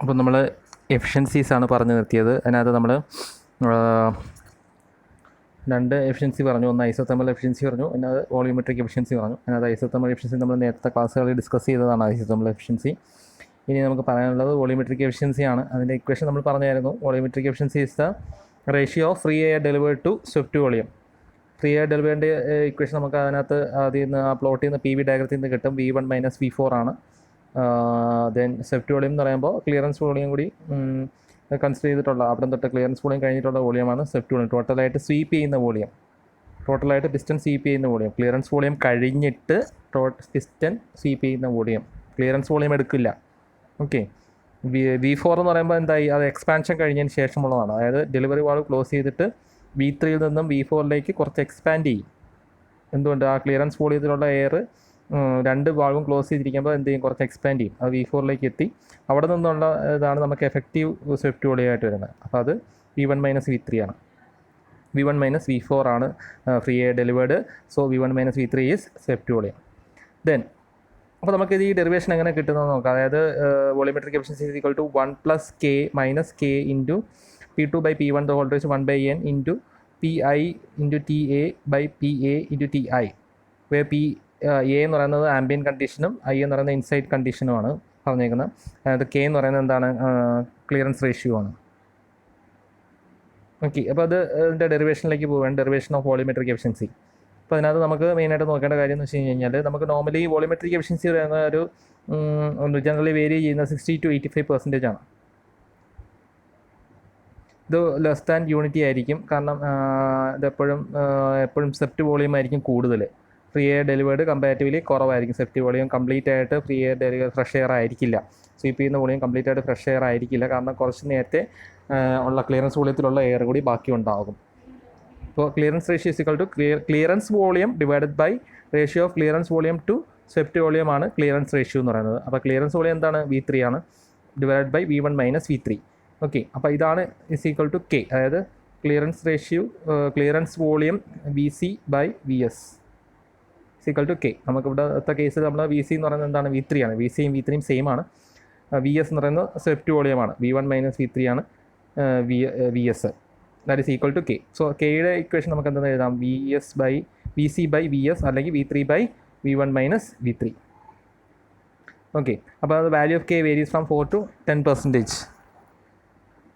അപ്പോൾ നമ്മൾ എഫിഷ്യൻസീസാണ് പറഞ്ഞു നിർത്തിയത്. അതിനകത്ത് നമ്മൾ രണ്ട് എഫിഷ്യൻസി പറഞ്ഞു. ഒന്ന് ഐസോതെർമൽ എഫിഷ്യൻസി പറഞ്ഞു, പിന്നെ വോളിയോമെട്രിക് എഫിഷ്യൻസി പറഞ്ഞു. അതിനകത്ത് ഐസോതെർമൽ എഫിഷ്യൻസി നമ്മൾ നേരത്തെ ക്ലാസ്സുകളിൽ ഡിസ്കസ് ചെയ്തതാണ് ഐസോതെർമൽ എഫിഷ്യൻസി. ഇനി നമുക്ക് പറയാനുള്ളത് വോളിയോമെട്രിക് എഫിഷ്യൻസിയാണ്. അതിൻ്റെ ഇക്വേഷൻ നമ്മൾ പറഞ്ഞായിരുന്നു. Volumetric efficiency is the ratio of free air delivered to swept volume. Free air ഡെലിവേറിൻ്റെ ഇക്വേഷൻ നമുക്ക് അതിനകത്ത് ആദ്യം നിന്ന് ആ പ്ലോട്ടിൽ നിന്ന് പി വി ഡയഗ്രത്തിൽ നിന്ന് കിട്ടും. V1 - V4 ആണ്. ദെൻ സ്വിഫ്റ്റ് വോളിയം എന്ന് പറയുമ്പോൾ ക്ലിയറൻസ് വോളിയം കൂടി കൺസിഡർ ചെയ്തിട്ടുള്ള അവിടെ തൊട്ട് ക്ലിയറൻസ് വോളിയം കഴിഞ്ഞിട്ടുള്ള വോളിയമാണ് സ്വിഫ്റ്റ് വോളിയം. ടോട്ടലായിട്ട് സ്വീപ്പ് ചെയ്യുന്ന വോളിയം, ടോട്ടലായിട്ട് പിസ്റ്റൺ സ്വീപ്പ് ചെയ്യുന്ന വോളിയം. ക്ലിയറൻസ് വോളിയം കഴിഞ്ഞിട്ട് പിസ്റ്റൺ സ്വീപ്പ് ചെയ്യുന്ന വോളിയം, ക്ലിയറൻസ് വോളിയം എടുക്കില്ല. ഓക്കെ. V4 എന്ന് പറയുമ്പോൾ എന്തായി, അത് എക്സ്പാൻഷൻ കഴിഞ്ഞതിന് ശേഷമുള്ളതാണ്. അതായത് ഡെലിവറി വാൾവ് ക്ലോസ് ചെയ്തിട്ട് V3യിൽ നിന്നും V4ലേക്ക് കുറച്ച് എക്സ്പാൻഡ് ചെയ്യും. എന്തുകൊണ്ട്? ആ ക്ലിയറൻസ് വോളിയത്തിലുള്ള എയർ രണ്ട് വാൾവും ക്ലോസ് ചെയ്തിരിക്കുമ്പോൾ എന്ത് ചെയ്യും, കുറച്ച് എക്സ്പാൻഡ് ചെയ്യും. അത് V4ലേക്ക് എത്തി. അവിടെ നിന്നുള്ള ഇതാണ് നമുക്ക് എഫക്റ്റീവ് സ്വിഫ്റ്റ് വോളിയമായിട്ട് വരുന്നത്. അപ്പോൾ അത് V1 - V3 ആണ്. V1 - V4 ആണ് free air delivered. So V1 - V3 is swept volume. Then അപ്പോൾ നമുക്കിത് ഈ ഡെറിവേഷൻ എങ്ങനെ കിട്ടുന്നതെന്ന് നോക്കാം. അതായത് volumetric efficiency is equal to 1 + K - K into P2/P1 the whole raised to 1/n into PI into TA/PA into TI, where A എന്ന് പറയുന്നത് ambient കണ്ടീഷനും I എന്ന് പറയുന്നത് ഇൻസൈഡ് കണ്ടീഷനുമാണ് പറഞ്ഞേക്കുന്നത്. അതായത് K എന്ന് പറയുന്നത് എന്താണ്, ക്ലിയറൻസ് റേഷ്യോ ആണ്. ഓക്കെ. അപ്പോൾ അത് ഇതിൻ്റെ ഡെറിവേഷനിലേക്ക് പോവുകയാണ്, ഡെറിവേഷൻ ഓഫ് വോളിയോമെട്രിക് എഫിഷ്യൻസി. അപ്പോൾ അതിനകത്ത് നമുക്ക് മെയിനായിട്ട് നോക്കേണ്ട കാര്യം എന്ന് വെച്ച് കഴിഞ്ഞാൽ, നമുക്ക് നോർമലി വോളിയോമെട്രിക് എഫിഷ്യൻസി പറയുന്ന ഒരു ജനറലി വേരി ചെയ്യുന്ന 60 to 85% ആണ്. ഇത് ലെസ് ദാൻ യൂണിറ്റി ആയിരിക്കും. കാരണം എപ്പോഴും സെപ്റ്റ് വോളിയം ആയിരിക്കും കൂടുതൽ. ഫ്രീ എയർ ഡെലിവേർഡ് കമ്പാരിറ്റീവ്ലി കുറവായിരിക്കും. സെപ്റ്റ് വോളിയം കംപ്ലീറ്റ് ആയിട്ട് free air delivered fresh air ആയിരിക്കില്ല. സ്വീപ്പ് ചെയ്യുന്ന വോളിയം കംപ്ലീറ്റ് ആയിട്ട് ഫ്രഷ് എയർ ആയിരിക്കില്ല. കാരണം കുറച്ച് നേരത്തെ ഉള്ള ക്ലിയറൻസ് വോളിയത്തിലുള്ള എയർ കൂടി ബാക്കി ഉണ്ടാകും. അപ്പോൾ clearance ratio is equal to clearance volume divided by ratio of clearance volume to swept volume ആണ് ക്ലിയറൻസ് റേഷ്യോ എന്ന് പറയുന്നത്. അപ്പോൾ ക്ലിയറൻസ് വോളിയം എന്താണ്, V3 ആണ്, divided by V1 - V3. Okay. അപ്പോൾ ഇതാണ് ഇസ് ഈക്വൽ ടു K. അതായത് clearance ratio clearance volume VC/VS is equal to K. നമുക്കിവിടുത്തെ കേസിൽ നമ്മൾ VC എന്ന് പറയുന്നത് എന്താണ്, V3 ആണ്. VCയും V3യും സെയിം ആണ്. VS എന്ന് പറയുന്നത് സ്വിഫ്റ്റ് വോളിയമാണ്. V1 - V3 ആണ് VS. That is equal to K. So Kയുടെ ഇക്വേഷൻ നമുക്ക് എന്താണെന്ന് എഴുതാം, VC/VS അല്ലെങ്കിൽ V3/V1 - V3. ഓക്കെ. അപ്പോൾ അത് value of K varies from 4 to 10%.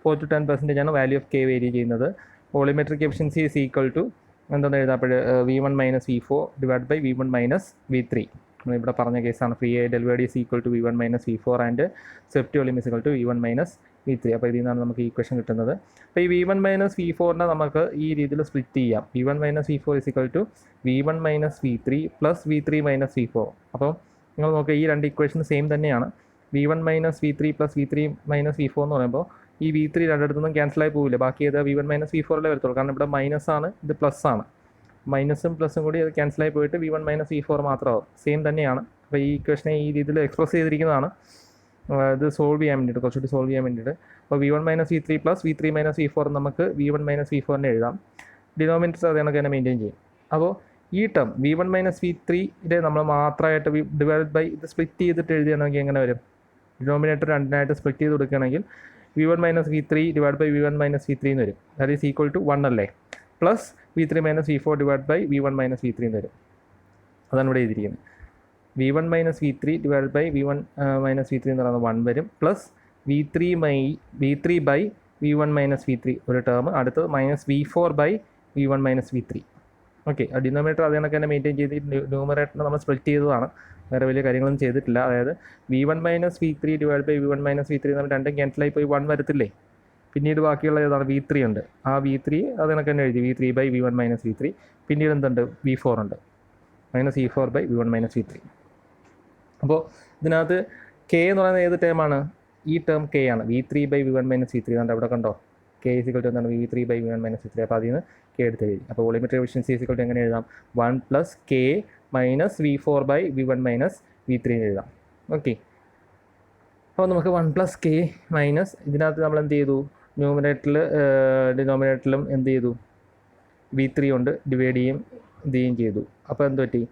4 to 10% ആണ് വാല്യൂ ഓഫ് K വേരി ചെയ്യുന്നത്. Volumetric efficiency is equal to എന്താണെന്ന് എഴുതാപ്പോൾ V1 - V4 divide by V1 - V3. നമ്മളിവിടെ പറഞ്ഞ കേസാണ്. Free air delivered is equal to V1 - V4 and swept volume is equal to V1 - V3. അപ്പോൾ ഇതിൽ നിന്നാണ് നമുക്ക് ഈ ഇക്വേഷൻ കിട്ടുന്നത്. അപ്പോൾ ഈ V1 - V4നെ നമുക്ക് ഈ രീതിയിൽ സ്പ്ലിറ്റ് ചെയ്യാം. V1 - V4 is equal to V1 - V3 plus V3 - V4. അപ്പോൾ നിങ്ങൾ നോക്കുക, ഈ രണ്ട് ഇക്വേഷൻ സെയിം തന്നെയാണ്. V1 - V3 plus V3 - V4 എന്ന് പറയുമ്പോൾ ഈ V3 രണ്ടിടത്തുനിന്നും ക്യാൻസലായി പോകില്ല. ബാക്കി ഏത് V1 - V4 വരത്തുള്ളൂ. കാരണം ഇവിടെ മൈനസ് ആണ്, ഇത് പ്ലസ് ആണ്. മൈനസും പ്ലസും കൂടി അത് ക്യാൻസലായി പോയിട്ട് V1 - V4 മാത്രമാവും. സെയിം തന്നെയാണ്. അപ്പോൾ ഈ ഇക്വേഷനെ ഈ രീതിയിൽ എക്സ്പ്രസ് ചെയ്തിരിക്കുന്നതാണ്. ഇത് സോൾവ് ചെയ്യാൻ വേണ്ടിയിട്ട്, കുറച്ചുകൂടി സോൾവ് ചെയ്യാൻ വേണ്ടിയിട്ട്. അപ്പോൾ V1 - V3 plus V3 - V4 നമുക്ക് V1 - V4 എഴുതാം. ഡിനോമിനേറ്റർ അത് കണക്ക് തന്നെ മെയിൻറ്റെയിൻ ചെയ്യും. അപ്പോൾ ഈ ടേം V1 - V3 നമ്മൾ മാത്രമായിട്ട് ഡിവൈഡ് ബൈ ഇത് സ്പ്ലിറ്റ് ചെയ്തിട്ട് എഴുതുകയാണെങ്കിൽ എങ്ങനെ വരും? ഡിനോമിനേറ്റർ രണ്ടിനായിട്ട് സ്പ്ലിറ്റ് ചെയ്ത് കൊടുക്കുകയാണെങ്കിൽ V1 - V3 divide by V1 - V3 എന്ന് വരും. ദാറ്റ് ഈസ് ഈക്വൽ ടു 1 അല്ലേ. Plus V3 - V4 divide by V1 - V3 എന്ന് വരും. അതാണ് ഇവിടെ എഴുതിയിരിക്കുന്നത്. V1 - V3 divide by V1 - V3 എന്ന് പറയുന്നത് 1 വരും. Plus V3 by V1 - V3 ഒരു ടേം. അടുത്തത് -V4 by V1 - V3. Okay. ആ ഡിനോമിനേറ്റർ അത് കണക്ക് തന്നെ മെയിൻറ്റെയിൻ ചെയ്ത് ന്യൂമറേറ്ററിനെ നമ്മൾ സ്പ്ലിറ്റ് ചെയ്തതാണ്. വേറെ വലിയ കാര്യങ്ങളൊന്നും ചെയ്തിട്ടില്ല. അതായത് V1 - V3 divide by V1 - V3 നമ്മൾ രണ്ടും ക്യാൻസലായി പോയി 1 വരത്തില്ലേ. പിന്നീട് ബാക്കിയുള്ള ഏതാണ്, V3 ഉണ്ട്. ആ V3 അത് കണക്ക് തന്നെ എഴുതി, V3 ബൈ V1 - V3. പിന്നീട് എന്തുണ്ട്, V4 ഉണ്ട്, -V4 ബൈ V1 - V3. അപ്പോൾ ഇതിനകത്ത് K എന്ന് പറയുന്നത് ഏത് ടേമാണ്, ഈ ടേം K ആണ്. V3 ബൈ V1 - V3 എന്നുണ്ട്. അവിടെ കണ്ടോ, K ഈസ് ഈക്വൽ ടു എന്താണ്, V3 ബൈ V1 - V3. അപ്പോൾ അതിൽ നിന്ന് K എടുത്ത് എഴുതി. അപ്പോൾ volumetric efficiency is equal to എങ്ങനെ എഴുതാം, 1 + K - V4 by V1 - V3 എഴുതാം. ഓക്കെ. അപ്പോൾ നമുക്ക് 1 + K മൈനസ് ഇതിനകത്ത് നമ്മൾ എന്ത് ചെയ്തു, ഡിനോമിനേറ്ററിലും എന്ത് ചെയ്തു, V3 കൊണ്ട് ഡിവൈഡ് ചെയ്യുകയും ചെയ്തു. അപ്പോൾ എന്ത് പറ്റി,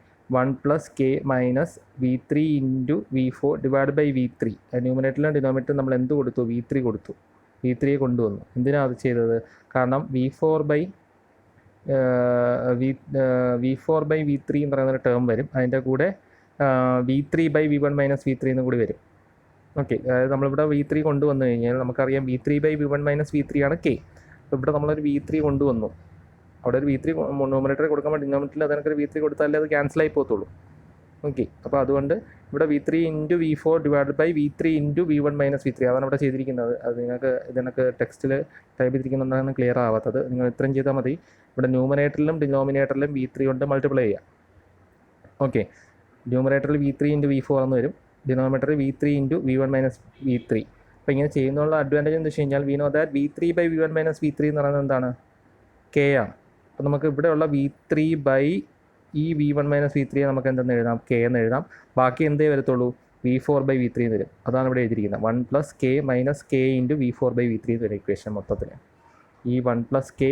1 plus K minus V3 into V4 divide by V3. ന്യൂമറേറ്ററിലും ഡിനോമിനേറ്ററിലും നമ്മൾ എന്ത് കൊടുത്തു? V3 കൊടുത്തു. V3 കൊണ്ടുവന്നു. എന്തിനാണ് അത് ചെയ്തത്? കാരണം V4 ബൈ V3 എന്ന് പറയുന്നൊരു ടേം വരും. അതിൻ്റെ കൂടെ V3 by V1 minus V3 എന്നും കൂടി വരും. ഓക്കെ, അതായത് നമ്മളിവിടെ V3 കൊണ്ടുവന്നു കഴിഞ്ഞാൽ നമുക്കറിയാം V3 by V1 minus V3 ആണ് K. അപ്പോൾ ഇവിടെ നമ്മളൊരു V3 കൊണ്ടുവന്നു. അവിടെ ഒരു V3 ന്യൂമറേറ്റർ കൊടുക്കുമ്പോൾ ഡിനോമിനേറ്ററിൽ അതിനൊരു V3 കൊടുത്താലേ അത് ക്യാൻസലായി പോകത്തുള്ളൂ. ഓക്കെ, അപ്പോൾ അതുകൊണ്ട് ഇവിടെ V3 into V4 divide by V3 into V1 minus V3 അതാണ് ഇവിടെ ചെയ്തിരിക്കുന്നത്. അത് ഇതിനൊക്കെ ടെക്സ്റ്റിൽ ടൈപ്പ് ചെയ്തിരിക്കുന്നതാണ് ക്ലിയർ ആവാത്തത്. നിങ്ങൾ ഇത്രയും ചെയ്താൽ മതി. ഇവിടെ ന്യൂമറേറ്ററിലും ഡിനോമിനേറ്ററിലും V3 കൊണ്ട് മൾട്ടിപ്ലൈ ചെയ്യാം. ഓക്കെ, ന്യൂമറേറ്ററിൽ V3 ഇൻറ്റു V4 എന്ന് വരും, ഡിനോമിനേറ്ററിൽ V3 into V1 minus V3. അപ്പോൾ ഇങ്ങനെ ചെയ്യുന്നുള്ള അഡ്വാൻറ്റേജ് എന്ന് വെച്ച് കഴിഞ്ഞാൽ we know that V3 by V1 minus V3 എന്ന് പറയുന്നത് എന്താണ്? K ആണ്. അപ്പോൾ നമുക്ക് ഇവിടെയുള്ള V3 ബൈ ഈ V1 മൈനസ് V3 നമുക്ക് എന്തെന്ന് എഴുതാം? K എന്ന് എഴുതാം. ബാക്കി എന്തേ വരത്തുള്ളൂ? V4 ബൈ V3 എന്ന് വരും. അതാണ് ഇവിടെ എഴുതിയിരിക്കുന്നത്. 1 plus K minus K into V4 by V3 എന്ന് വരും ഇക്വേഷൻ മൊത്തത്തിൽ. ഈ 1 പ്ലസ് K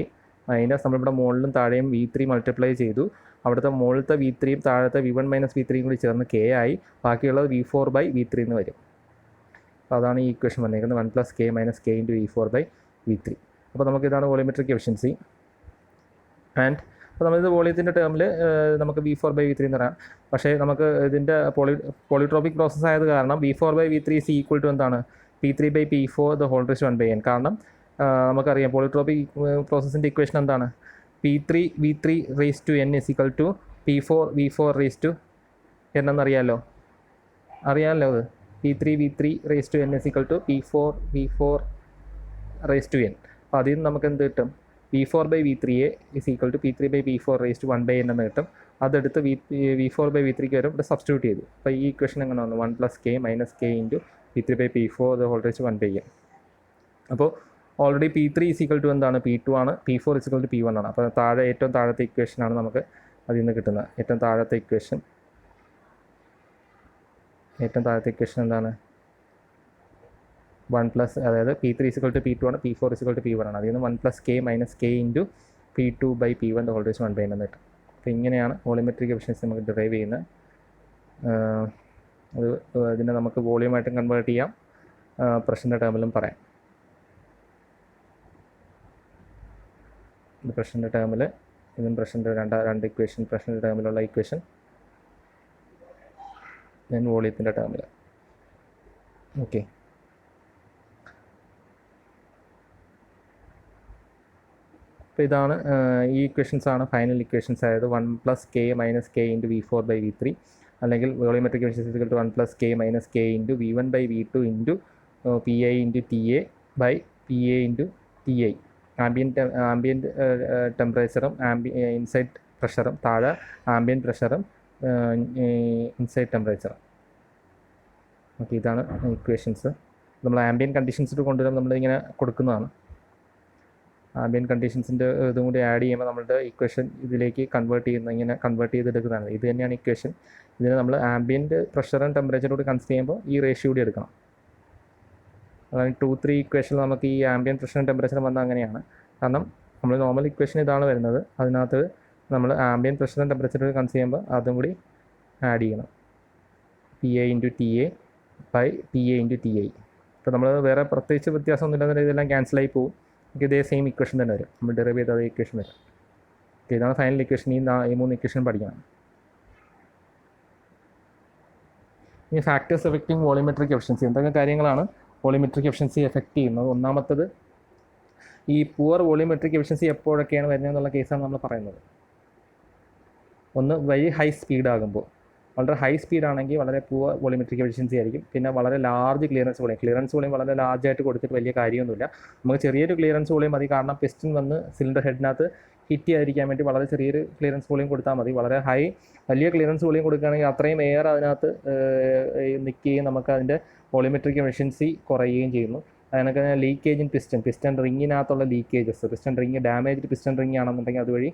മൈനസ് നമ്മളിവിടെ മുകളിലും താഴെയും V3 മൾട്ടിപ്ലൈ ചെയ്തു. അവിടുത്തെ മുകളിലത്തെ V3യും താഴത്തെ V1 മൈനസ് V3യും കൂടി ചേർന്ന് K ആയി. ബാക്കിയുള്ളത് V4 ബൈ V3 എന്ന് വരും. അപ്പോൾ അതാണ് ഈ ഇക്വേഷൻ വന്നിരിക്കുന്നത്. 1 plus K minus K into V4 by V3. അപ്പോൾ നമുക്കിതാണ് വോളിയോമെട്രിക് എഫിഷ്യൻസി. ആൻഡ് അപ്പോൾ നമ്മളിത് വോളിയത്തിൻ്റെ ടേമിൽ നമുക്ക് V4 ബൈ V3 എന്ന് പറയാം. പക്ഷേ നമുക്ക് ഇതിൻ്റെ പോളിട്രോപിക് പ്രോസസ്സ് ആയത് കാരണം V4 by V3 is equal to എന്താണ്? P3 by P4 the whole raise 1/n. കാരണം നമുക്കറിയാം പോളിട്രോപിക് പ്രോസസ്സിൻ്റെ ഇക്വേഷൻ എന്താണ്? P3 V3 raise to n is equal to P4 V4 raise to n എന്നറിയാമല്ലോ. അറിയാമല്ലോ അത്. P3 V3 raise to n is equal to P4 V4 raise to n. അപ്പോൾ അതിൽ നിന്ന് നമുക്ക് എന്ത് കിട്ടും? V4 by V3 is equal to P3 by P4 raise to 1/n എന്ന് കിട്ടും. അതെടുത്ത് V4 ബൈ V3ക്ക് വരും ഇവിടെ സബ്സ്റ്റിറ്റ്യൂട്ട് ചെയ്തു. അപ്പോൾ ഈ ഇക്വേഷൻ എങ്ങനെ വന്നു? 1 plus K minus K into P3 by P4 the whole raise to 1/n. അപ്പോൾ already P3 is equal to എന്താണ്? P2 ആണ്. P4 is equal to P1 ആണ്. അപ്പോൾ ഏറ്റവും താഴത്തെ ഇക്വേഷനാണ് നമുക്ക് അതിൽ നിന്ന് കിട്ടുന്നത്. ഏറ്റവും താഴത്തെ ഇക്വേഷൻ എന്താണ്? 1 പ്ലസ്, അതായത് P3 is equal to P2 ആണ്, P4 is equal to P1 ആണ്. അതിൽ നിന്ന് 1 plus K minus K into P2 by P1 the whole raise to 1/n എന്ന് കിട്ടും. അപ്പോൾ ഇങ്ങനെയാണ് വോളിയോമെട്രിക് എഫിഷ്യൻസി നമുക്ക് ഡിറൈവ് ചെയ്യുന്നത്. ഇതിനെ നമുക്ക് വോളിയമായിട്ടും കൺവേർട്ട് ചെയ്യാം, പ്രഷറിൻ്റെ ടേമിലും പറയാം. ഇത് പ്രഷറിൻ്റെ ടേമിൽ, ഇതും പ്രഷറിൻ്റെ രണ്ട് ഇക്വേഷൻ, പ്രഷറിൻ്റെ ടേമിലുള്ള ഇക്വേഷൻ, ദെൻ വോളിയത്തിൻ്റെ ടേമിൽ. ഓക്കെ, അപ്പോൾ ഇതാണ് ഈ ഇക്വേഷൻസാണ് ഫൈനൽ ഇക്വേഷൻസ്. ആയത് 1 plus K minus K into V4 by V3, അല്ലെങ്കിൽ volumetric efficiency equal to 1 plus K minus K into V1 by V2 into PI into TA by PA into TI. Ambient ടെമ്പറേച്ചറും inside പ്രഷറും, താഴെ ambient പ്രഷറും inside ടെമ്പറേച്ചറും. Okay, ഇതാണ് equations. നമ്മൾ ambient കണ്ടീഷൻസിൽ കൊണ്ടുവരുമ്പോൾ നമ്മളിങ്ങനെ കൊടുക്കുന്നതാണ്. ആംബിയൻറ്റ് കണ്ടീഷൻസിൻ്റെ ഇതും കൂടി ആഡ് ചെയ്യുമ്പോൾ നമ്മളുടെ ഇക്വേഷൻ ഇതിലേക്ക് ഇങ്ങനെ കൺവേർട്ട് ചെയ്തെടുക്കുന്നതാണ്. ഇത് തന്നെയാണ് ഇക്വേഷൻ. ഇതിന് നമ്മൾ ആംബിയൻറ്റ് പ്രഷറും ടെമ്പറേച്ചറും കൂടി കൺസിഡർ ചെയ്യുമ്പോൾ ഈ റേഷ്യോ കൂടി എടുക്കണം. അതായത് 2-3 ഇക്വേഷൻ നമുക്ക് ഈ ആംബിയൻറ്റ് പ്രഷറും ടെമ്പറേച്ചറും വന്നാൽ അങ്ങനെയാണ്. കാരണം നമ്മൾ നോർമൽ ഇക്വേഷൻ ഇതാണ് വരുന്നത്. അതിനകത്ത് നമ്മൾ ആംബിയൻറ്റ് പ്രഷറും ടെമ്പറേച്ചറും കൺസിഡർ ചെയ്യുമ്പോൾ അതും കൂടി ആഡ് ചെയ്യണം. PA into TA by PA into TI. അപ്പോൾ നമ്മൾ വേറെ പ്രത്യേകിച്ച് വ്യത്യാസമൊന്നുമില്ലാതെ ഇതെല്ലാം ക്യാൻസലായി പോകും. ഇതേ സെയിം ഇക്വേഷൻ തന്നെ വരും. നമ്മൾ ഡെറിവ് ചെയ്ത അതേ ഇക്വേഷൻ വരും. ഇതാണ് ഫൈനൽ ഇക്വേഷൻ. ഈ 3 ഇക്വേഷൻ പഠിക്കണം. ഇനി ഫാക്ടേഴ്സ് എഫക്റ്റിംഗ് വോളിയോമെട്രിക് എഫിഷ്യൻസി. എന്തൊക്കെ കാര്യങ്ങളാണ് വോളിയോമെട്രിക് എഫിഷ്യൻസി എഫക്റ്റ് ചെയ്യുന്നത്? ഒന്നാമത്തത്, ഈ പുവർ വോളിയോമെട്രിക് എഫിഷ്യൻസി എപ്പോഴൊക്കെയാണ് വരുന്നത് എന്നുള്ള കേസാണ് നമ്മൾ പറയുന്നത്. ഒന്ന്, വെരി ഹൈ സ്പീഡ് ആകുമ്പോൾ. വളരെ ഹൈ സ്പീഡാണെങ്കിൽ വളരെ പുവർ വോളിയോമെട്രിക് എഫിഷ്യൻസി ആയിരിക്കും. പിന്നെ വളരെ ലാർജ് ക്ലിയറൻസ് വോളിയം വളരെ ലാർജായിട്ട് കൊടുത്തിട്ട് വലിയ കാര്യമൊന്നുമില്ല. നമുക്ക് ചെറിയൊരു ക്ലിയറൻസ് വോളിയം മതി. കാരണം പിസ്റ്റൺ വന്ന് സിലിണ്ടർ ഹെഡിനകത്ത് ഹിറ്റ് ചെയ്യാതിരിക്കാൻ വേണ്ടി വളരെ ചെറിയൊരു ക്ലിയറൻസ് വോളിയം കൊടുത്താൽ മതി. വലിയ ക്ലിയറൻസ് വോളിയം കൊടുക്കുകയാണെങ്കിൽ അത്രയും എയർ അതിനകത്ത് നിൽക്കുകയും നമുക്ക് അതിൻ്റെ വോളിയോമെട്രിക് എഫിഷ്യൻസി കുറയുകയും ചെയ്യുന്നു. അതിനൊക്കെ ലീക്കേജ് ഇൻ പിസ്റ്റൺ റിങ്ങിനകത്തുള്ള leakages, piston ring damaged piston ring ആണെന്നുണ്ടെങ്കിൽ അതുവഴി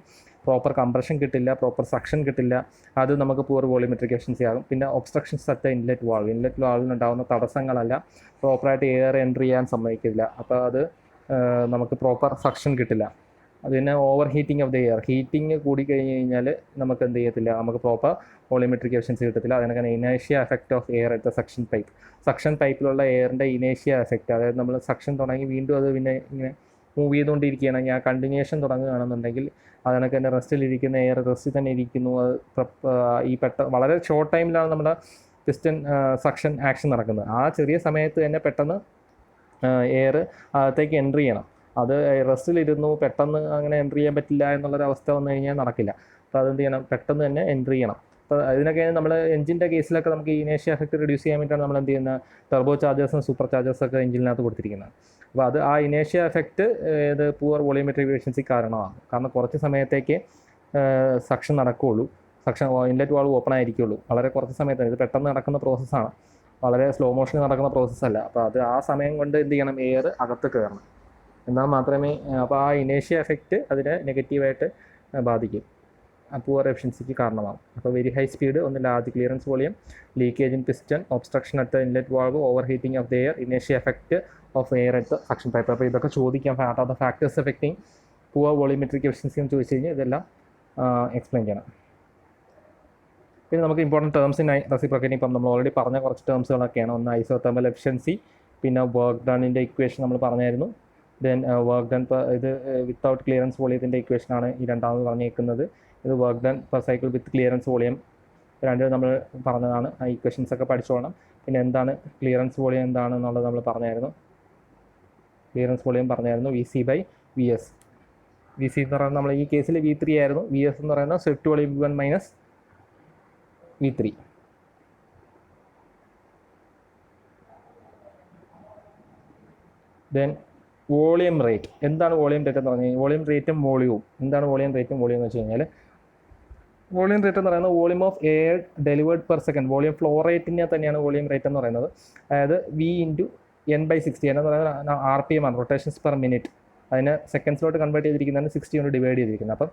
പ്രോപ്പർ കംപ്രഷൻ കിട്ടില്ല, പ്രോപ്പർ സക്ഷൻ കിട്ടില്ല. അത് നമുക്ക് പുവർ വോളിയോമെട്രിക് എഫിഷ്യൻസി ആകും. പിന്നെ ഒബ്സ്ട്രക്ഷൻസ് അറ്റ് ഇൻലെറ്റ് വാൾവിനുണ്ടാകുന്ന തടസ്സങ്ങളല്ല, പ്രോപ്പറായിട്ട് എയർ എൻട്രി ചെയ്യാൻ സമ്മതിക്കില്ല. അപ്പോൾ അത് നമുക്ക് പ്രോപ്പർ സക്ഷൻ കിട്ടില്ല. അത് പിന്നെ over heating of the air, heating കൂടി കഴിഞ്ഞ് കഴിഞ്ഞാൽ നമുക്ക് എന്ത് ചെയ്യത്തില്ല, നമുക്ക് പ്രോപ്പർ വോളിയോമെട്രിക് എഫിഷ്യൻസി കിട്ടത്തില്ല. അതിനൊക്കെ ഇനേഷ്യ effect of air at the suction pipe, suction പൈപ്പിലുള്ള എയറിൻ്റെ ഇനേഷ്യ എഫക്റ്റ്, അതായത് നമ്മൾ സക്ഷൻ തുടങ്ങി വീണ്ടും അത് പിന്നെ ഇങ്ങനെ മൂവ് ചെയ്തുകൊണ്ടിരിക്കുകയാണെങ്കിൽ ആ കണ്ടിന്യൂഷൻ തുടങ്ങുകയാണെന്നുണ്ടെങ്കിൽ അതിനൊക്കെ തന്നെ റെസ്റ്റിലിരിക്കുന്ന എയർ റെസ്റ്റിൽ തന്നെ ഇരിക്കുന്നു. അത് ഈ വളരെ ഷോർട്ട് ടൈമിലാണ് നമ്മുടെ പിസ്റ്റൺ സക്ഷൻ ആക്ഷൻ നടക്കുന്നത്. ആ ചെറിയ സമയത്ത് തന്നെ പെട്ടെന്ന് എയർ അകത്തേക്ക് എൻട്രി ചെയ്യണം. അത് റെസ്റ്റിലിരുന്നു പെട്ടെന്ന് അങ്ങനെ എൻട്രി ചെയ്യാൻ പറ്റില്ല എന്നുള്ളൊരവസ്ഥ വന്നു കഴിഞ്ഞാൽ നടക്കില്ല. അപ്പോൾ അതെന്ത് ചെയ്യണം, പെട്ടെന്ന് തന്നെ എൻട്രി ചെയ്യണം. അപ്പോൾ ഇതിനൊക്കെ നമ്മൾ എഞ്ചിൻ്റെ കേസിലൊക്കെ നമുക്ക് ഈ ഇനേഷ്യ എഫക്റ്റ് റെഡ്യൂസ് ചെയ്യാൻ വേണ്ടിയിട്ടാണ് നമ്മൾ എന്ത് ചെയ്യുന്നത്, ടർബോ ചാർജേഴ്സും സൂപ്പർ ചാർജേഴ്സൊക്കെ എഞ്ചിനകത്ത് കൊടുത്തിരിക്കുന്നത്. അപ്പോൾ അത് ആ ഇനേഷ്യ എഫക്റ്റ് ഇത് പുവർ വോളിയോമെട്രിക് എഫിഷ്യൻസി കാരണമാണ്. കാരണം കുറച്ച് സമയത്തേക്ക് സക്ഷൻ നടക്കുകയുള്ളൂ, സക്ഷൻ ഇൻലെറ്റ് വാൾവ് ഓപ്പൺ ആയിരിക്കുള്ളൂ, വളരെ കുറച്ച് സമയത്താണ്. ഇത് പെട്ടെന്ന് നടക്കുന്ന പ്രോസസ്സാണ്, വളരെ സ്ലോ മോഷനിൽ നടക്കുന്ന പ്രോസസ്സല്ല. അപ്പോൾ അത് ആ സമയം കൊണ്ട് എന്ത് ചെയ്യണം, എയർ അകത്ത് കയറണം. എന്നാൽ മാത്രമേ, അപ്പോൾ ആ ഇനേഷ്യ എഫക്റ്റ് അതിനെ നെഗറ്റീവായിട്ട് ബാധിക്കും, പുവർ എഫിഷ്യൻസിക്ക് കാരണമാകും. അപ്പോൾ വെരി ഹൈ സ്പീഡ്, ഒന്ന് large clearance volume, leakage in piston, obstruction at the inlet valve, overheating of the air, ഇനേഷ്യ effect of air at the suction pipe. അപ്പോൾ ഇതൊക്കെ ചോദിക്കാം, what are the factors affecting poor volumetric efficiency എന്ന് ചോദിച്ചു കഴിഞ്ഞാൽ ഇതെല്ലാം explain ചെയ്യണം. പിന്നെ നമുക്ക് ഇമ്പോർട്ടൻറ്റ് ടേംസ് ഇൻ റെസിപ്രോക്കേറ്റിംഗ്, ഇപ്പം നമ്മൾ ഓൾറെഡി പറഞ്ഞ കുറച്ച് ടേംസുകളൊക്കെയാണ്. ഒന്ന് ഐസോതെർമൽ എഫിഷ്യൻസി, പിന്നെ വർക്ക് ഡണിൻ്റെ ഇക്വേഷൻ നമ്മൾ പറഞ്ഞായിരുന്നു. ദെൻ വർക്ക് ഡൺ ഇത് വിത്തൗട്ട് ക്ലിയറൻസ് വോളിയത്തിൻ്റെ ഇക്വേഷനാണ് ഈ രണ്ടാമത് പറഞ്ഞേക്കുന്നത്. ഇത് work done per cycle with clearance volume, രണ്ടും നമ്മൾ പറഞ്ഞതാണ്. ആ ഇക്വേഷൻസ് ഒക്കെ പഠിച്ചോണം. പിന്നെ എന്താണ് ക്ലിയറൻസ് വോളിയം എന്താണെന്നുള്ളത് നമ്മൾ പറഞ്ഞായിരുന്നു. ക്ലിയറൻസ് വോളിയം പറഞ്ഞായിരുന്നു VC/VS. VC എന്ന് പറയുന്നത് നമ്മൾ ഈ കേസിൽ V3 ആയിരുന്നു. VS എന്ന് പറയുന്നത് Swift volume V1 minus V3. Then volume rate. എന്താണ് വോളിയം റേറ്റ് എന്ന് പറഞ്ഞു കഴിഞ്ഞാൽ, വോളിയം റേറ്റും വോളിയവും. എന്താണ് വോളിയം റേറ്റും വോളിയം എന്ന് വെച്ച് കഴിഞ്ഞാൽ, വോളിയം റേറ്റ് എന്ന് പറയുന്നത് volume of air delivered per second, volume flow റേറ്റിനെ തന്നെയാണ് വോളിയം റേറ്റ് എന്ന് പറയുന്നത്. അതായത് V/N/60 എന്ന് പറയുന്നത് RPM ആണ്, റൊട്ടേഷൻസ് പെർ മിനിറ്റ്. അതിനെ സെക്കൻഡ്സിലോട്ട് കൺവേർട്ട് ചെയ്തിരിക്കുന്നതാണ് 60 കൊണ്ട് ഡിവൈഡ് ചെയ്തിരിക്കുന്നത്. അപ്പം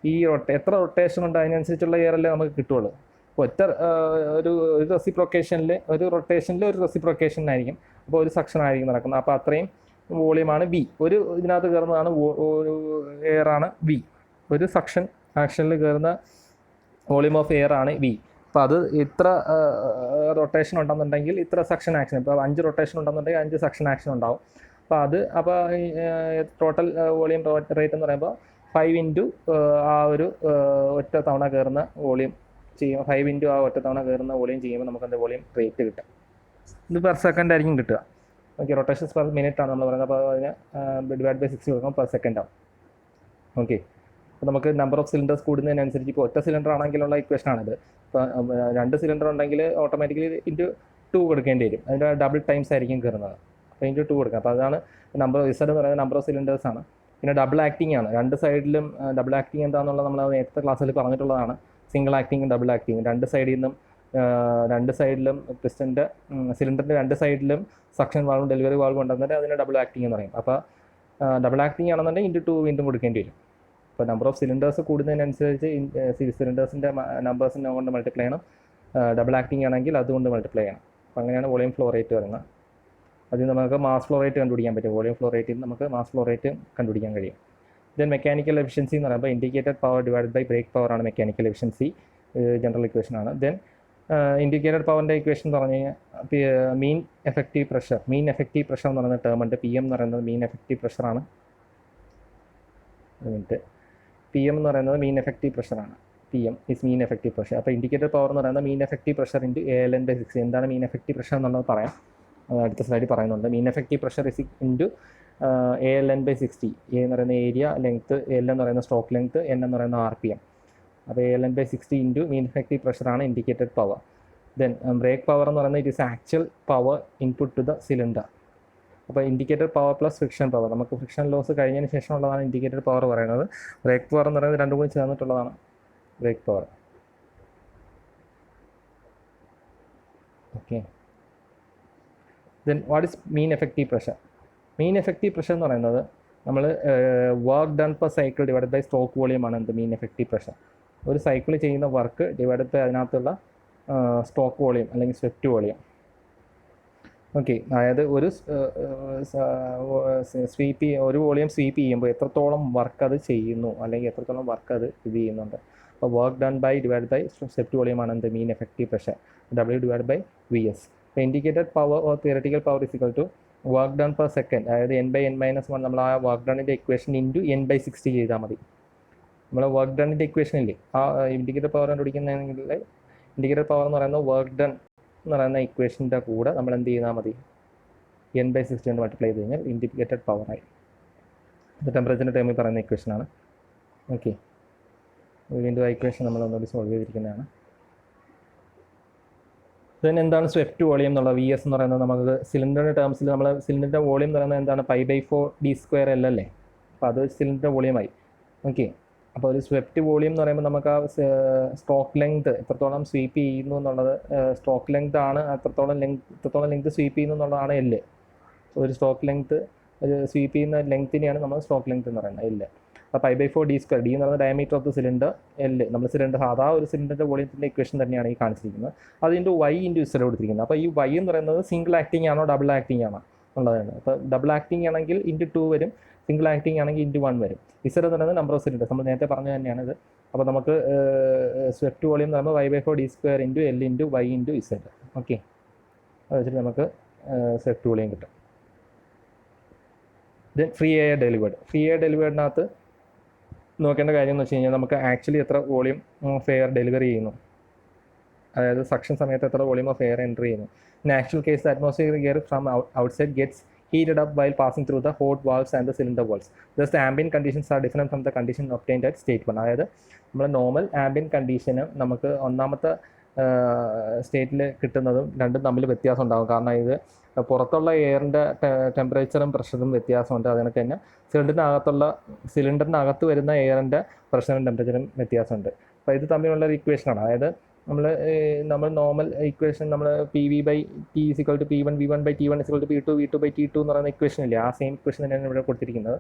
ഈ എത്ര റൊട്ടേഷൻ ഉണ്ട് അതിനനുസരിച്ചുള്ള എയറല്ലേ നമുക്ക് കിട്ടുള്ളൂ. ഒറ്റ ഒരു റെസിപ്രോക്കേഷനിൽ ഒരു റെസിപ്രോക്കേഷനായിരിക്കും, അപ്പോൾ ഒരു സെക്ഷൻ ആയിരിക്കും നടക്കുന്നത്. അപ്പോൾ അത്രയും വോളിയമാണ് V. ഒരു ഇതിനകത്ത് കയറുന്നതാണ് ഒരു എയറാണ് V. ഒരു സക്ഷൻ ആക്ഷനിൽ കയറുന്ന വോളിയം ഓഫ് എയർ ആണ് V. അപ്പോൾ അത് ഇത്ര റൊട്ടേഷൻ ഉണ്ടെന്നുണ്ടെങ്കിൽ ഇത്ര സെക്ഷൻ ആക്ഷൻ. ഇപ്പോൾ 5 റൊട്ടേഷൻ ഉണ്ടെന്നുണ്ടെങ്കിൽ 5 സെക്ഷൻ ആക്ഷൻ ഉണ്ടാവും. അപ്പോൾ ടോട്ടൽ വോളിയം റേറ്റ് എന്ന് പറയുമ്പോൾ 5 ഇൻറ്റു ആ ഒരു ഒറ്റ തവണ കയറുന്ന വോളിയം ചെയ്യുമ്പോൾ 5 ഇൻറ്റു ആ ഒറ്റ തവണ കയറുന്ന വോളിയം ചെയ്യുമ്പോൾ നമുക്ക് എന്താ വോളിയം റേറ്റ് കിട്ടും. ഇത് പെർ സെക്കൻഡ് ആയിരിക്കും കിട്ടുക. ഓക്കെ, റൊട്ടേഷൻസ് പെർ മിനിറ്റ് ആണ് നമ്മൾ പറയുന്നത്. അപ്പോൾ അതിന് /60 കൊടുക്കുമ്പോൾ പെർ സെക്കൻഡ് ആവും. ഓക്കെ, അപ്പോൾ നമുക്ക് നമ്പർ ഓഫ് സിലിണ്ടേഴ്സ് കൂടുന്നതിനനുസരിച്ച്, ഇപ്പോൾ ഒറ്റ സിലിണ്ടർ ആണെങ്കിലുള്ള ഇക്വേഷനാണിത്. ഇപ്പോൾ 2 സിലിണ്ടർ ഉണ്ടെങ്കിൽ ഓട്ടോമാറ്റിക്കലി ×2 കൊടുക്കേണ്ടി വരും. അതിൻ്റെ ഡബിൾ ടൈംസ് ആയിരിക്കും കയറുന്നത്. അപ്പോൾ ×2 കൊടുക്കുക. അപ്പോൾ അതാണ് നമ്പർ Z എന്ന് പറയുന്നത് നമ്പർ ഓഫ് സിലിണ്ടേഴ്സ് ആണ്. പിന്നെ ഡബിൾ ആക്ടിംഗ് ആണ്. രണ്ട് സൈഡിലും ഡബിൾ ആക്ടിംഗ് എന്താണെന്നുള്ളത് നമ്മൾ നേരത്തെ ക്ലാസ്സിൽ പറഞ്ഞിട്ടുള്ളതാണ്. സിംഗിൾ ആക്ടിങ്ങും ഡബിൾ ആക്ടിങ്ങും രണ്ട് സൈഡിലും പിസ്റ്റൻ്റെ സിലിണ്ടറിൻ്റെ 2 സൈഡിലും സക്ഷൻ വാൾവും ഡെലിവറി വാൾവും ഉണ്ടെന്നുണ്ടെങ്കിൽ അതിന് ഡബിൾ ആക്ടിങ് എന്ന് പറയും. അപ്പോൾ ഡബിൾ ആക്ടിങ് ആണെന്നുണ്ടെങ്കിൽ ×2 വീണ്ടും കൊടുക്കേണ്ടി വരും. അപ്പോൾ നമ്പർ ഓഫ് സിലിണ്ടേഴ്സ് കൂടുന്നതിനനുസരിച്ച് സിലിണ്ടേഴ്സിൻ്റെ നമ്പേഴ്സിനെ കൊണ്ട് മൾട്ടിപ്ലൈ ചെയ്യണം. ഡബിൾ ആക്ടിങ് ആണെങ്കിൽ അതുകൊണ്ട് മൾട്ടിപ്ലൈ ചെയ്യണം. അപ്പോൾ അങ്ങനെയാണ് വോളിയം ഫ്ലോ റേറ്റ് വരുന്നത്. അതിൽ നമുക്ക് മാസ് ഫ്ലോ റേറ്റ് കണ്ടുപിടിക്കാൻ പറ്റും. വോളിയം ഫ്ലോ റേറ്റിൽ നമുക്ക് മാസ് ഫ്ലോ റേറ്റ് കണ്ടുപിടിക്കാൻ കഴിയും. ദെൻ മെക്കാനിക്കൽ എഫിഷ്യൻസി എന്ന് പറയുമ്പോൾ indicated power divided by brake power ആണ് മെക്കാനിക്കൽ എഫിഷ്യൻസി. ജനറൽ ഇക്വേഷൻ ആണ്. ദെൻ ഇൻഡിക്കേറ്റഡ് പവറിൻ്റെ ഇക്വേഷൻ എന്ന് പറഞ്ഞു കഴിഞ്ഞാൽ മീൻ എഫക്റ്റീവ് പ്രഷർ എന്ന് പറയുന്ന ടേം ഉണ്ട്. PM എന്ന് പറയുന്നത് മീൻ എഫക്റ്റീവ് പ്രഷറാണ്. PM എന്ന് പറയുന്നത് മീൻ എഫക്റ്റീവ് പ്രഷറാണ്. PM is mean effective pressure. അപ്പോൾ ഇൻഡിക്കേറ്റഡ് പവർ എന്ന് പറയുന്നത് മീൻ എഫക്റ്റീവ് പ്രഷർ ×ALN/60. എന്താണ് മീൻ എഫക്റ്റീവ് പ്രഷർ എന്നുള്ളത് പറയാം, അടുത്ത സ്ലൈഡിൽ പറയുന്നുണ്ട്. മീൻ effective pressure is ×ALN/60. A എന്ന് പറയുന്ന ഏരിയ, ലെങ്ത്ത്, L എന്ന് പറയുന്ന സ്ട്രോക്ക് ലെങ്ത്ത്, N എന്ന് പറയുന്ന RPM. അപ്പോൾ ALN/60 ഇൻറ്റു മീൻ എഫക്റ്റീവ് പ്രഷറാണ് indicated power. Then brake power എന്ന് പറയുന്നത് it is actual power input to the cylinder. അപ്പോൾ indicated power plus friction power, നമുക്ക് ഫ്രിക്ഷൻ ലോസ് കഴിഞ്ഞതിന് ശേഷമുള്ളതാണ് ഇൻഡിക്കേറ്റഡ് പവർ പറയുന്നത്. ബ്രേക്ക് പവർ എന്ന് പറയുന്നത് രണ്ടും കൂടി ചേർന്നിട്ടുള്ളതാണ് brake power. Okay, then what is mean effective pressure? Mean effective pressure എന്ന് പറയുന്നത് നമ്മൾ work done per cycle divided by stroke വോളിയമാണ് എന്ത് മീൻ എഫക്റ്റീവ് പ്രഷർ. ഒരു സൈക്കിൾ ചെയ്യുന്ന വർക്ക് ഡിവൈഡഡ് ബൈ അതിനകത്തുള്ള സ്ട്രോക്ക് വോളിയം അല്ലെങ്കിൽ സ്വിഫ്റ്റ് വോളിയം. ഓക്കെ, അതായത് ഒരു ഒരു വോളിയം സ്വീപ്പ് ചെയ്യുമ്പോൾ എത്രത്തോളം വർക്ക് അത് ചെയ്യുന്നു അല്ലെങ്കിൽ എത്രത്തോളം വർക്ക് അത് ഇത് ചെയ്യുന്നുണ്ട്. അപ്പോൾ work done by divide by swept വോളിയമാണ് എന്ത് mean effective pressure, W divide by VS. അപ്പോൾ indicated power or theoretical power is equal to work done per second, അതായത് N/N-1 നമ്മൾ ആ വർക്ക് ഡണ്ണിൻ്റെ ഇക്വേഷൻ ഇൻറ്റു N/60 ചെയ്താൽ മതി. നമ്മൾ വർക്ക് ഡണ്ണിൻ്റെ ഇക്വേഷൻ ഇല്ലേ, ആ ഇൻഡിക്കേറ്റഡ് പവർ കണ്ടുപിടിക്കുന്നതെങ്കിൽ ഇൻഡിക്കേറ്റഡ് പവർ എന്ന് പറയുന്നത് വർക്ക് ഡൺ എന്ന് പറയുന്ന ഇക്വേഷൻ്റെ കൂടെ നമ്മൾ എന്ത് ചെയ്താൽ മതി, N/60 കൊണ്ട് മൾട്ടിപ്ലൈ ചെയ്ത് കഴിഞ്ഞാൽ ഇൻഡിക്കേറ്റഡ് പവറായി. ഇത് ടെമ്പറേച്ചറിൻ്റെ ടൈമിൽ പറയുന്ന ഇക്വേഷനാണ്. ഓക്കെ, വീണ്ടും ആ ഇക്വേഷൻ നമ്മൾ ഒന്നുകൂടി സോൾവ് ചെയ്തിരിക്കുന്നതാണ്. then എന്താണ് സ്വെപ്റ്റ് വോളിയം എന്നുള്ള VS എന്ന് പറയുന്നത്, നമുക്ക് സിലിണ്ടറിൻ്റെ ടേംസിൽ നമ്മൾ സിലിണ്ടറിൻ്റെ വോളിയം എന്ന് പറയുന്നത് എന്താണ് π/4d²L അല്ലേ. അപ്പോൾ അത് സിലിണ്ടറിൻ്റെ വോളിയമായി. ഓക്കെ, അപ്പോൾ ഒരു സ്വെപ്റ്റ് വോളിയം എന്ന് പറയുമ്പോൾ നമുക്ക് ആ സ്ട്രോക്ക് ലെങ്ത് എത്രത്തോളം സ്വീപ്പ് ചെയ്യുന്നു എന്നുള്ളത്, സ്ട്രോക്ക് ലെങ്ത് ആണ് എത്രത്തോളം ലെങ്ത് സ്വീപ്പ് ചെയ്യുന്നു എന്നുള്ളതാണ് L. ഒരു സ്ട്രോക്ക് ലെങ്ത് ഒരു സ്വീപ്പ് ചെയ്യുന്ന ലെങ്ത്തിനെയാണ് നമ്മൾ സ്ട്രോക്ക് ലെങ്ത് എന്ന് പറയുന്നത് L. അപ്പോൾ π/4d², D എന്ന് പറയുന്നത് diameter of the cylinder, L നമ്മൾ സിലിണ്ടർ സാധാ ഒരു സിലിണ്ടറിൻ്റെ വോളിയത്തിൻ്റെ ഇക്വേഷൻ തന്നെയാണ് ഈ കാണിച്ചിരിക്കുന്നത്. അതിൻ്റെ Y/Z കൊടുത്തിരിക്കുന്നത്. അപ്പോൾ ഈ Y എന്ന് പറയുന്നത് സിംഗിൾ ആക്ടിങ് ആണോ ഡബിൾ ആക്ടിങ് ആണോ എന്നുള്ളതാണ്. അപ്പോൾ ഡബിൾ ആക്ടിങ് ആണെങ്കിൽ × 2 വരും, സിംഗിൾ ആക്ടിങ് ആണെങ്കിൽ × 1 വരും. Z എന്ന് പറയുന്നത് നമ്പർ ഓഫ് സിലിണ്ടേഴ്സ്, നമ്മൾ നേരത്തെ പറഞ്ഞു തന്നെയാണ് ഇത്. അപ്പോൾ നമുക്ക് സ്വെപ്റ്റ് വോളിയം എന്ന് പറയുമ്പോൾ π/4d² × L × Y × Z. Okay, അത് വെച്ചിട്ട് നമുക്ക് സ്വെപ്റ്റ് വോളിയം കിട്ടും. ദെൻ ഫ്രീ എയർ ഡെലിവേർഡിനകത്ത് നോക്കേണ്ട കാര്യം എന്ന് വെച്ച് കഴിഞ്ഞാൽ നമുക്ക് ആക്ച്വലി എത്ര വോളിയം ഓഫ് എയർ ഡെലിവറി ചെയ്യുന്നു, അതായത് സക്ഷൻ സമയത്ത് എത്ര വോളിയം ഓഫ് എയർ എൻ്റർ ചെയ്യുന്നു. In actual case atmospheric air from outside gets heated up while passing through the hot valves and the cylinder walls. Thus the ambient conditions are different from the condition obtained at state 1. അതായത് നമ്മൾ normal ambient കണ്ടീഷന് നമുക്ക് ഒന്നാമത്തെ സ്റ്റേറ്റിൽ കിട്ടുന്നതും രണ്ടും തമ്മിൽ വ്യത്യാസം ഉണ്ടാകും. കാരണം ഇത് പുറത്തുള്ള എയറിൻ്റെ ടെമ്പറേച്ചറും പ്രഷറും വ്യത്യാസമുണ്ട്. അതിനൊക്കെ തന്നെ സിലിണ്ടറിനകത്ത് വരുന്ന എയറിൻ്റെ പ്രഷറും ടെമ്പറേച്ചറും വ്യത്യാസമുണ്ട്. അപ്പോൾ ഇത് തമ്മിലുള്ള ഒരു ഇക്വേഷനാണ്. അതായത് നമ്മൾ നോർമൽ ഇക്വേഷൻ നമ്മൾ PV/T = P1V1/T1 = P2V2/T2 എന്ന് പറയുന്ന ഇക്വേഷൻ ഇല്ലേ, ആ സെയിം ഇക്വേഷൻ തന്നെയാണ് ഇവിടെ കൊടുത്തിരിക്കുന്നത്.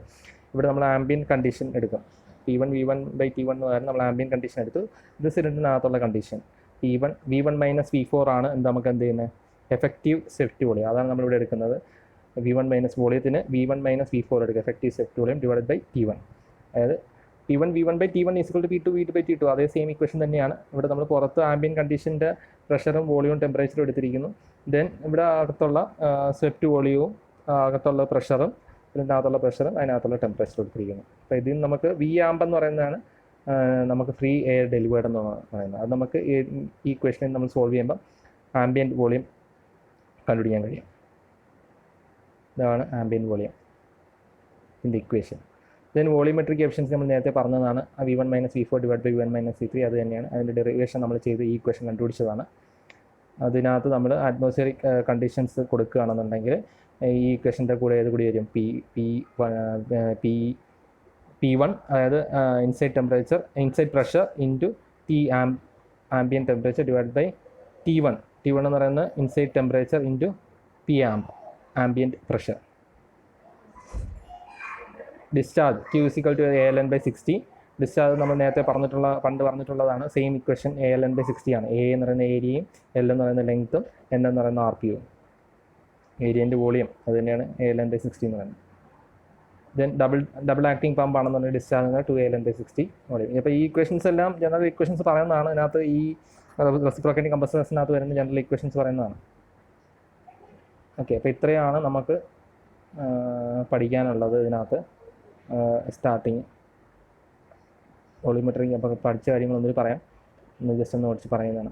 ഇവിടെ നമ്മൾ ആംബിയൻ കണ്ടീഷൻ എടുക്കും. P1V1/T1 എന്ന് പറയുന്നത് നമ്മൾ ആംബിയൻ കണ്ടീഷൻ എടുത്തു. ഇത് സിലിണ്ടറിനകത്തുള്ള കണ്ടീഷൻ V1 - V4 ആണ് നമുക്ക് എന്ത് ചെയ്യുന്നത്, എഫക്റ്റീവ് സ്വെപ്റ്റ് വോളിയം. അതാണ് നമ്മളിവിടെ എടുക്കുന്നത്. V1 - വോളിയത്തിന് V1 - V4 എടുക്കുക, effective swept volume divided by T1. അതായത് P1V1/T1 = P2V2/T2, അതേ സെയിം ഇക്വേഷൻ തന്നെയാണ്. ഇവിടെ നമ്മൾ പുറത്ത് ആംബിയൻ കണ്ടീഷൻ്റെ പ്രഷറും വോളിയവും ടെമ്പറേച്ചറും എടുത്തിരിക്കുന്നു. ദെൻ ഇവിടെ അകത്തുള്ള സ്വെപ്റ്റ് വോളിയവും അകത്തുള്ള പ്രഷറും ഇതിനകത്തുള്ള പ്രഷറും അതിനകത്തുള്ള ടെമ്പറേച്ചറും എടുത്തിരിക്കുന്നു. അപ്പോൾ ഇതിൽ നമുക്ക് VAmp എന്ന് പറയുന്നതാണ് നമുക്ക് ഫ്രീ എയർ ഡെലിവേർഡ് എന്ന് പറയുന്നത്. അത് നമുക്ക് ഈ ഇക്വേഷനിൽ നമ്മൾ സോൾവ് ചെയ്യുമ്പോൾ ആംബിയൻ വോളിയം കണ്ടുപിടിക്കാൻ കഴിയും. ഇതാണ് ആംബിയൻ വോളിയം ഇതിൻ്റെ ഇക്വേഷൻ. ദെൻ വോളിയോമെട്രിക് എഫിഷ്യൻസി നമ്മൾ നേരത്തെ പറഞ്ഞതാണ്. V1 - V4 / V1 - V3 അത് തന്നെയാണ്. അതിൻ്റെ ഡെറിവേഷൻ നമ്മൾ ചെയ്ത് ഈ ഇക്വേഷൻ കണ്ടുപിടിച്ചതാണ്. അതിനകത്ത് നമ്മൾ അറ്റ്മോസ്ഫിയറിക് കണ്ടീഷൻസ് കൊടുക്കുകയാണെന്നുണ്ടെങ്കിൽ ഈ ഇക്വേഷൻ്റെ കൂടെ ഏത് കൂടി വരും, P1 അതായത് inside pressure × T ambient temperature divide by T1 എന്ന് പറയുന്നത് inside temperature × P ambient pressure. Discharge Q = ALN/60. Discharge നമ്മൾ നേരത്തെ പണ്ട് പറഞ്ഞിട്ടുള്ളതാണ്. സെയിം ഇക്വേഷൻ ALN/60 ആണ്. A എന്ന് പറയുന്ന ഏരിയയും L എന്ന് പറയുന്ന ലെങ്ത്തും N എന്ന് പറയുന്ന RPUം. ഏരിയൻ്റെ വോളിയം അത് തന്നെയാണ് ALN/60 എന്ന് പറയുന്നത്. ദെൻ ഡബിൾ ആക്ടിങ് പമ്പ് ആണെന്നുണ്ടെങ്കിൽ ഡിസ്ചാർജ് 2ALN/60 വോളിയം. അപ്പോൾ ഈ ഇക്വേഷൻസ് എല്ലാം ജനറൽ ഇക്വേഷൻസ് പറയുന്നതാണ്. അതിനകത്ത് ഈ റെസിപ്രോക്കേറ്റിംഗ് കംപ്രസേഴ്സിനകത്ത് വരുന്ന ജനറൽ ഇക്വേഷൻസ് പറയുന്നതാണ്. ഓക്കെ, അപ്പോൾ ഇത്രയാണ് നമുക്ക് പഠിക്കാനുള്ളത് ഇതിനകത്ത്. സ്റ്റാർട്ടിങ് വോളിയോമെട്രിക് അപ്പോൾ പഠിച്ച കാര്യങ്ങളൊന്നും പറയാം, ജസ്റ്റ് ഒന്ന് ഓടിച്ച് പറയുന്നതാണ്.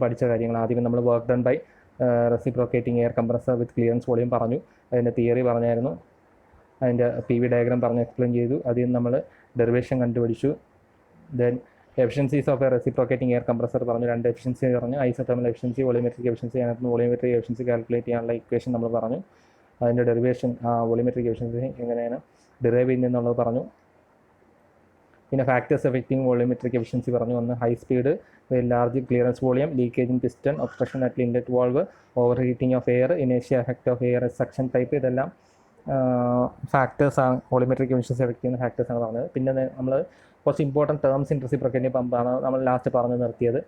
പഠിച്ച കാര്യങ്ങൾ ആദ്യം നമ്മൾ work done by reciprocating air compressor with clearance volume പറഞ്ഞു. അതിൻ്റെ തിയറി പറഞ്ഞായിരുന്നു. അതിൻ്റെ PV ഡയഗ്രാം പറഞ്ഞ് എക്സ്പ്ലെയിൻ ചെയ്തു. അതിൽ നിന്ന് നമ്മൾ ഡെറിവേഷൻ കണ്ടുപിടിച്ചു. Then efficiencies of a reciprocating air compressor പറഞ്ഞു. 2 എഫിഷ്യൻസി പറഞ്ഞു, ഐസോതെർമൽ എഫിഷ്യൻസി, വോളിയോമെട്രിക് എഫിഷ്യൻസി. അതിനകത്ത് വോളിയോമെട്രിക് എഫിഷ്യൻസി കാൽക്കുലേറ്റ് ചെയ്യാനുള്ള ഇക്വേഷൻ നമ്മൾ പറഞ്ഞു. അതിൻ്റെ ഡെറിവേഷൻ വോളിയോമെട്രിക് എഫിഷ്യൻസി എങ്ങനെയാണ് ഡിറൈവ് ചെയ്യുന്നതെന്നുള്ളത് പറഞ്ഞു. പിന്നെ ഫാക്ടേഴ്സ് എഫക്റ്റിംഗ് വോളിയോമെട്രിക് എഫിഷ്യൻസി പറഞ്ഞു. ഒന്ന് high speed, large clearance volume, leakage in piston, obstruction at inlet valve, overheating of air, ഇനേഷ്യ effect of air, suction type. ഇതെല്ലാം ഫാക്ടേഴ്സാണ്, വോളിയോമെട്രിക് എഫിഷ്യൻസി എഫക്റ്റ് ചെയ്യുന്ന ഫാക്ടേഴ്സാണ് പറഞ്ഞത്. പിന്നെ നമ്മൾ കുറച്ച് ഇമ്പോർട്ടൻറ്റ് ടേംസ് ഇൻ റെസിപ്രോക്കേറ്റിംഗ് പമ്പാണ് നമ്മൾ ലാസ്റ്റ് പറഞ്ഞു നിർത്തിയത്.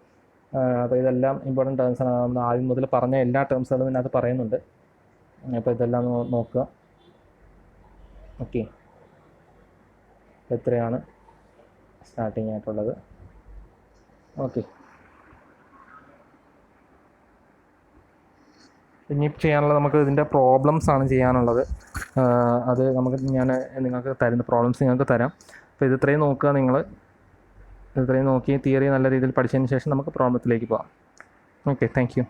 അപ്പോൾ ഇതെല്ലാം ഇമ്പോർട്ടൻറ്റ് ടേംസാണ്. നമ്മൾ ആദ്യം മുതൽ പറഞ്ഞ എല്ലാ ടേംസുകളും ഇതിനകത്ത് പറയുന്നുണ്ട്. അപ്പോൾ ഇതെല്ലാം നോക്കുക. ഓക്കെ, എത്രയാണ് സ്റ്റാർട്ടിങ് ആയിട്ടുള്ളത്. ഓക്കെ, ഇനി ചെയ്യാനുള്ളത് നമുക്ക് ഇതിൻ്റെ പ്രോബ്ലംസാണ് ചെയ്യാനുള്ളത്. അത് ഞാൻ നിങ്ങൾക്ക് തരുന്ന പ്രോബ്ലംസ് നിങ്ങൾക്ക് തരാം. അപ്പോൾ ഇത് ഇത്രയും നോക്കുക. നിങ്ങൾ ഇത്രയും നോക്കി തിയറി നല്ല രീതിയിൽ പഠിച്ചതിന് ശേഷം നമുക്ക് പ്രോബ്ലത്തിലേക്ക് പോകാം. Okay, thank you.